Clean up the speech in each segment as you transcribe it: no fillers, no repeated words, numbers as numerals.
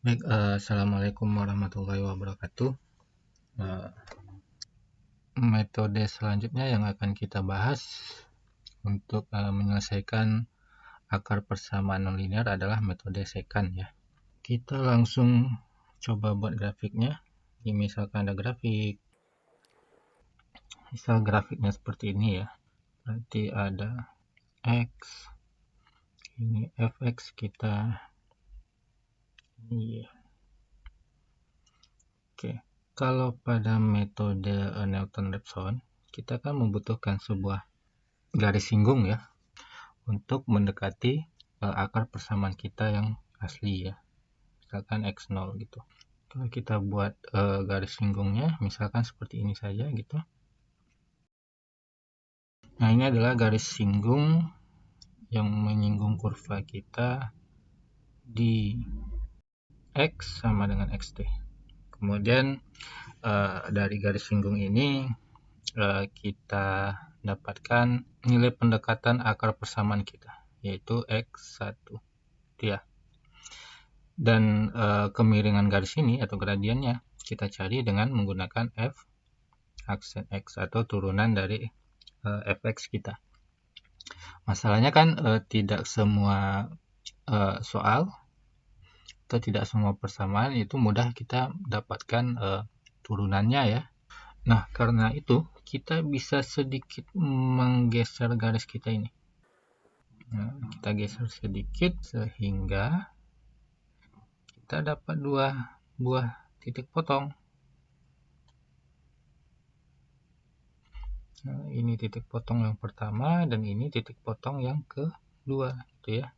Baik, assalamualaikum warahmatullahi wabarakatuh. Eh, Metode selanjutnya yang akan kita bahas untuk menyelesaikan akar persamaan nonlinear adalah metode secant ya. Kita langsung coba buat grafiknya. Ini misalkan ada grafik, misal grafiknya seperti ini ya. Berarti ada X, ini fx kita, ini ya. Oke, kalau pada metode Newton-Raphson, kita kan membutuhkan sebuah garis singgung ya untuk mendekati akar persamaan kita yang asli ya, misalkan x0 gitu. Kalau kita buat garis singgungnya misalkan seperti ini saja gitu. Nah, ini adalah garis singgung yang menyinggung kurva kita di x sama dengan xt. Kemudian dari garis singgung ini kita dapatkan nilai pendekatan akar persamaan kita, yaitu x1 ya. Dan kemiringan garis ini atau gradiennya kita cari dengan menggunakan f aksen x atau turunan dari fx kita. Masalahnya kan tidak semua soal atau tidak semua persamaan itu mudah kita dapatkan turunannya ya. Nah, karena itu kita bisa sedikit menggeser garis kita ini. Nah, kita geser sedikit sehingga kita dapat dua buah titik potong. Nah, ini titik potong yang pertama dan ini titik potong yang kedua, gitu ya.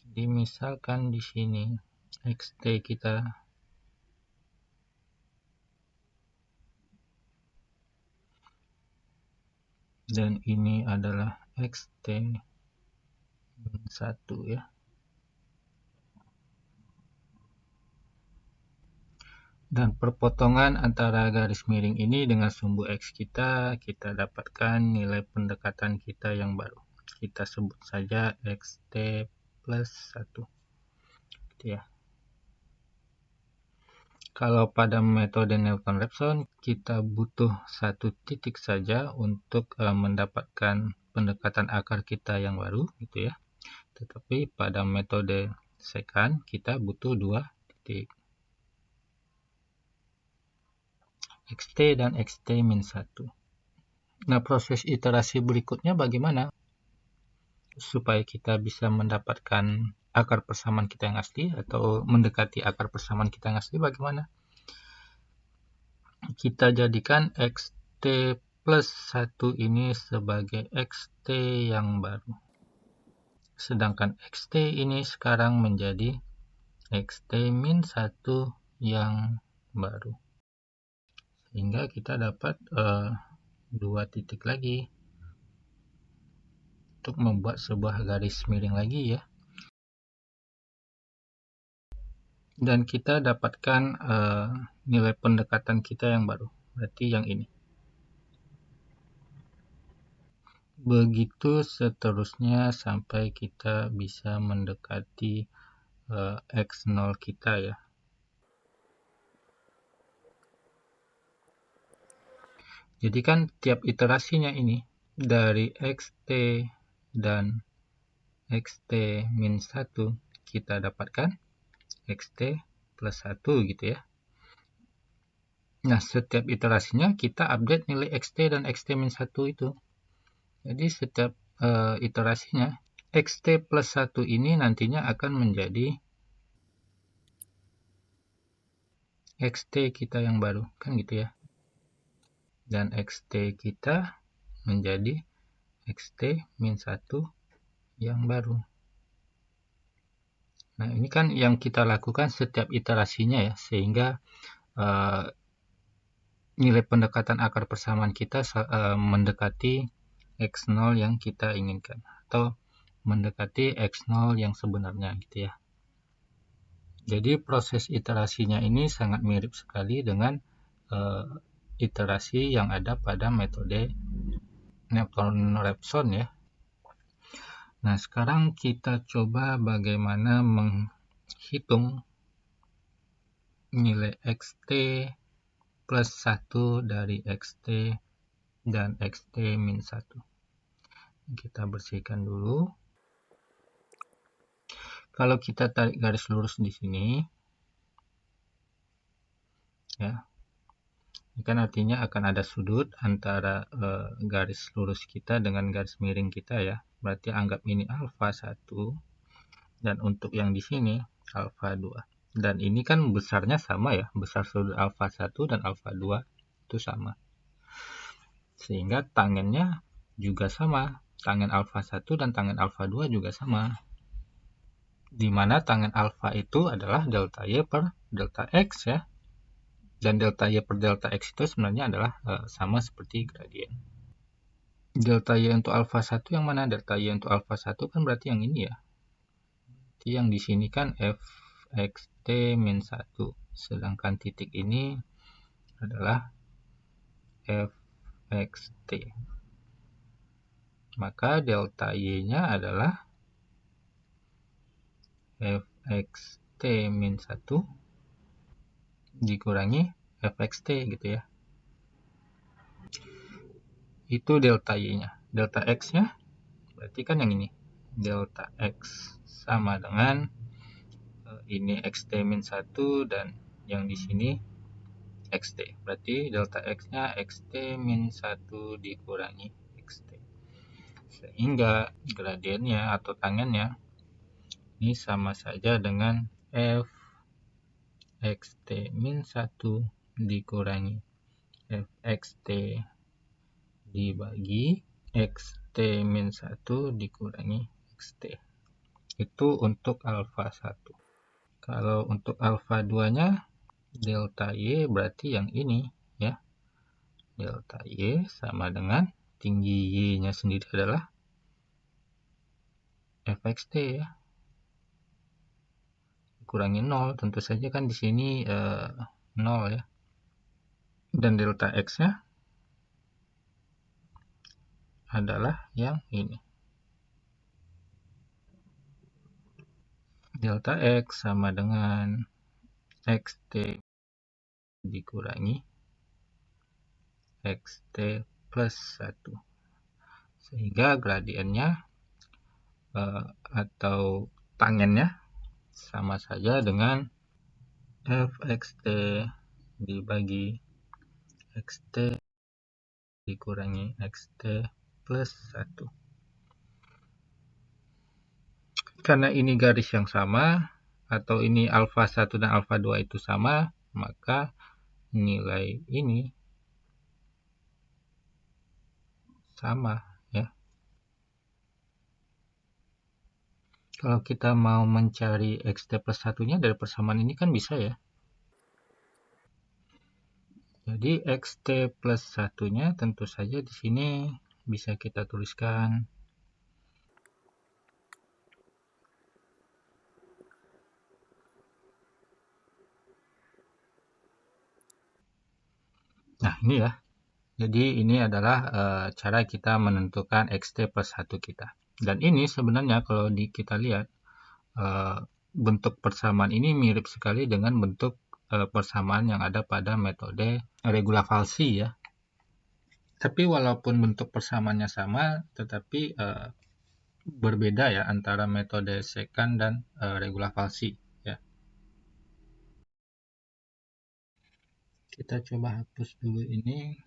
Jadi misalkan di sini xt kita dan ini adalah xt 1 ya. Dan perpotongan antara garis miring ini dengan sumbu x kita dapatkan nilai pendekatan kita yang baru. Kita sebut saja xt plus 1. Gitu ya. Kalau pada metode Newton-Raphson, kita butuh satu titik saja untuk mendapatkan pendekatan akar kita yang baru, gitu ya. Tetapi pada metode secant, kita butuh dua titik. xt dan xt min 1. Nah, proses iterasi berikutnya bagaimana? Supaya kita bisa mendapatkan akar persamaan kita yang asli atau mendekati akar persamaan kita yang asli bagaimana? Kita jadikan xt plus 1 ini sebagai xt yang baru. Sedangkan xt ini sekarang menjadi xt min 1 yang baru. Sehingga kita dapat dua titik lagi untuk membuat sebuah garis miring lagi ya. Dan kita dapatkan nilai pendekatan kita yang baru, berarti yang ini. Begitu seterusnya sampai kita bisa mendekati x0 kita ya. Jadi kan tiap iterasinya ini dari xt dan xt min 1 kita dapatkan xt plus 1 gitu ya. Nah, setiap iterasinya kita update nilai xt dan xt min 1 itu. Jadi setiap iterasinya xt plus 1 ini nantinya akan menjadi xt kita yang baru, kan gitu ya. Dan xt kita menjadi xt min 1 yang baru. Nah, ini kan yang kita lakukan setiap iterasinya ya, sehingga nilai pendekatan akar persamaan kita mendekati x0 yang kita inginkan atau mendekati x0 yang sebenarnya gitu ya. Jadi proses iterasinya ini sangat mirip sekali dengan iterasi yang ada pada metode Newton-Raphson ya. Nah, sekarang kita coba bagaimana menghitung nilai xt plus 1 dari xt dan xt min 1. Kita bersihkan dulu. Kalau kita tarik garis lurus di sini, ya, ini kan artinya akan ada sudut antara garis lurus kita dengan garis miring kita, ya. Berarti anggap ini alfa 1, dan untuk yang di sini alfa 2. Dan ini kan besarnya sama, ya, besar sudut alfa 1 dan alfa 2 itu sama. Sehingga tangennya juga sama. Tangen alfa 1 dan tangen alfa 2 juga sama. Di mana tangen alfa itu adalah delta Y per delta X, ya. Dan delta Y per delta X itu sebenarnya adalah sama seperti gradien. Delta Y untuk alfa 1 yang mana? Delta Y untuk alfa 1 kan berarti yang ini, ya. Jadi yang di sini kan fxt min 1. Sedangkan titik ini adalah fxt. Maka delta Y-nya adalah fxt min 1 dikurangi fxt gitu, ya. Itu delta Y-nya. Delta X-nya berarti kan yang ini. Delta X sama dengan ini xt min 1 dan yang di sini xt. Berarti delta X-nya xt min 1 dikurangi xt. Sehingga gradiennya atau tangennya ini sama saja dengan f xt min 1 dikurangi fxt dibagi xt min 1 dikurangi xt. Itu untuk alfa 1. Kalau untuk alfa 2-nya delta Y berarti yang ini, ya. Delta Y sama dengan tinggi Y-nya sendiri adalah fxt, ya. Kurangi 0, tentu saja kan di sini 0, ya. Dan delta X-nya adalah yang ini. Delta X sama dengan xt dikurangi xt plus 1. Sehingga gradiennya atau tangennya sama saja dengan fxt dibagi xt dikurangi xt plus 1. Karena ini garis yang sama, atau ini alfa 1 dan alfa 2 itu sama, maka nilai ini sama, ya. Kalau kita mau mencari xt plus 1-nya dari persamaan ini kan bisa, ya. Jadi xt plus 1-nya tentu saja di sini bisa kita tuliskan nah ini, ya. Jadi ini adalah cara kita menentukan xt plus 1 kita. Dan ini sebenarnya kalau kita lihat bentuk persamaan ini mirip sekali dengan bentuk persamaan yang ada pada metode regula falsi, ya. Tapi walaupun bentuk persamaannya sama, tetapi berbeda, ya, antara metode secant dan regula falsi, ya. Kita coba hapus dulu ini.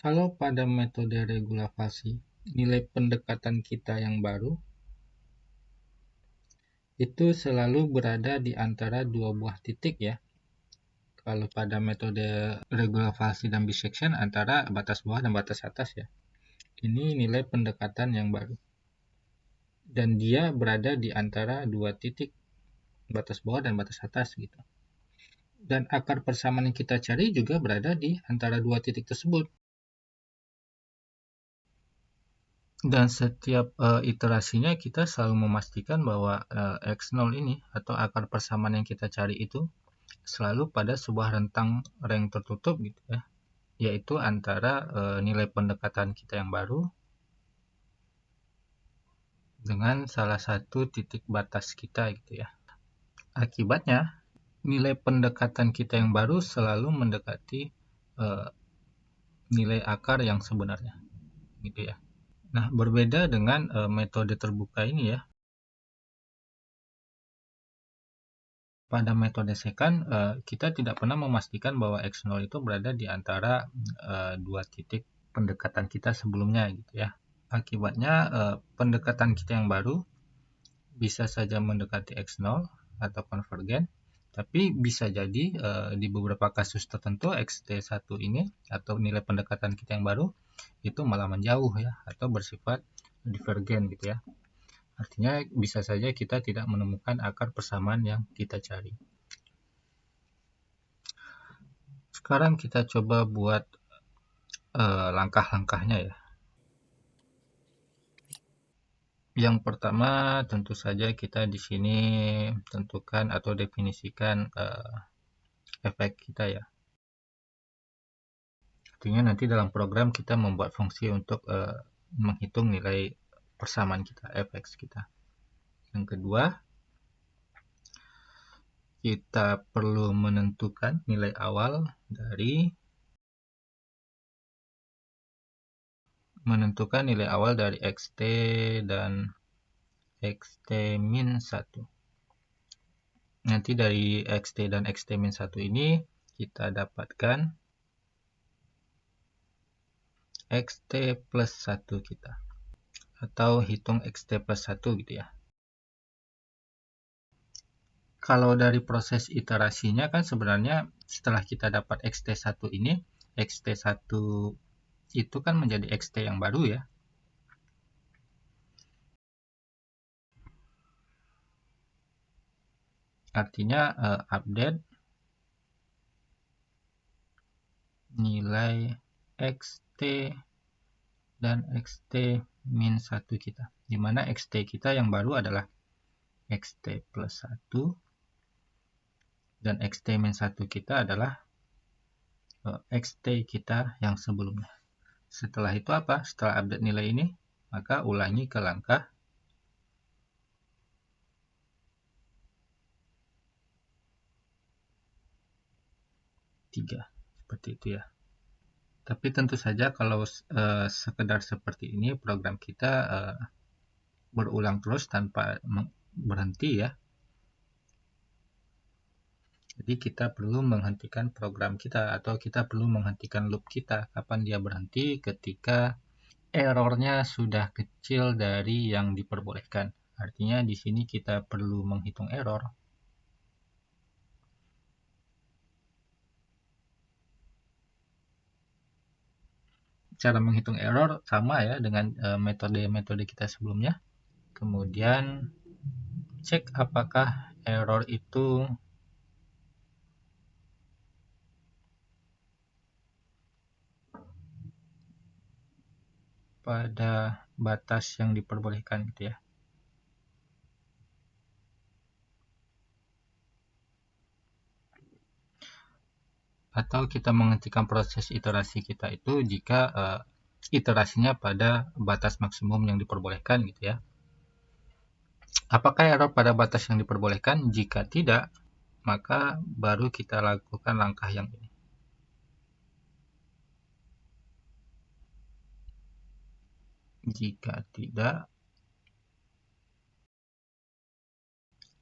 Kalau pada metode regula falsi, nilai pendekatan kita yang baru itu selalu berada di antara dua buah titik, ya. Kalau pada metode regula falsi dan bisection antara batas bawah dan batas atas, ya. Ini nilai pendekatan yang baru. Dan dia berada di antara dua titik, batas bawah dan batas atas, gitu. Dan akar persamaan yang kita cari juga berada di antara dua titik tersebut. Dan setiap iterasinya kita selalu memastikan bahwa X0 ini atau akar persamaan yang kita cari itu selalu pada sebuah rentang rank tertutup, gitu, ya. yaitu antara nilai pendekatan kita yang baru dengan salah satu titik batas kita gitu ya. Akibatnya, nilai pendekatan kita yang baru selalu mendekati nilai akar yang sebenarnya gitu ya. Nah, berbeda dengan metode terbuka ini ya. Pada metode secant, kita tidak pernah memastikan bahwa X0 itu berada di antara dua titik pendekatan kita sebelumnya gitu ya. Akibatnya, pendekatan kita yang baru bisa saja mendekati X0 atau konvergen, tapi bisa jadi di beberapa kasus tertentu XT1 ini atau nilai pendekatan kita yang baru itu malah menjauh ya, atau bersifat divergen gitu ya. Artinya bisa saja kita tidak menemukan akar persamaan yang kita cari. Sekarang kita coba buat langkah-langkahnya ya. Yang pertama tentu saja kita di sini tentukan atau definisikan efek kita ya. Artinya nanti dalam program kita membuat fungsi untuk menghitung nilai persamaan kita, fx kita. Yang kedua, kita perlu menentukan nilai awal dari xt dan xt min 1. Nanti dari xt dan xt min 1 ini kita dapatkan xt plus 1 kita, atau hitung xt plus 1 gitu ya. Kalau dari proses iterasinya kan sebenarnya setelah kita dapat xt1 ini, xt1 itu kan menjadi xt yang baru ya. Artinya update nilai xt dan xt min 1 kita, dimana xt kita yang baru adalah xt plus 1 dan xt min 1 kita adalah xt kita yang sebelumnya. Setelah itu apa? Setelah update nilai ini, maka ulangi ke langkah seperti itu ya. Tapi tentu saja kalau sekedar seperti ini program kita berulang terus tanpa berhenti ya. Jadi kita perlu menghentikan program kita atau kita perlu menghentikan loop kita. Kapan dia berhenti? Ketika errornya sudah kecil dari yang diperbolehkan. Artinya di sini kita perlu menghitung error. Cara menghitung error sama ya dengan metode-metode kita sebelumnya. Kemudian cek apakah error itu pada batas yang diperbolehkan gitu ya. Atau kita menghentikan proses iterasi kita itu jika iterasinya pada batas maksimum yang diperbolehkan gitu ya. Apakah error pada batas yang diperbolehkan? Jika tidak, maka baru kita lakukan langkah yang ini. Jika tidak,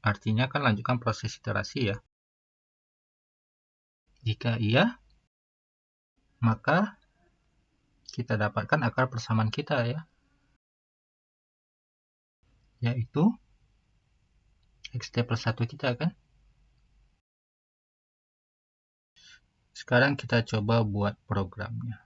artinya kan lanjutkan proses iterasi ya. Jika iya, maka kita dapatkan akar persamaan kita ya, yaitu xt plus 1 kita kan. Sekarang kita coba buat programnya.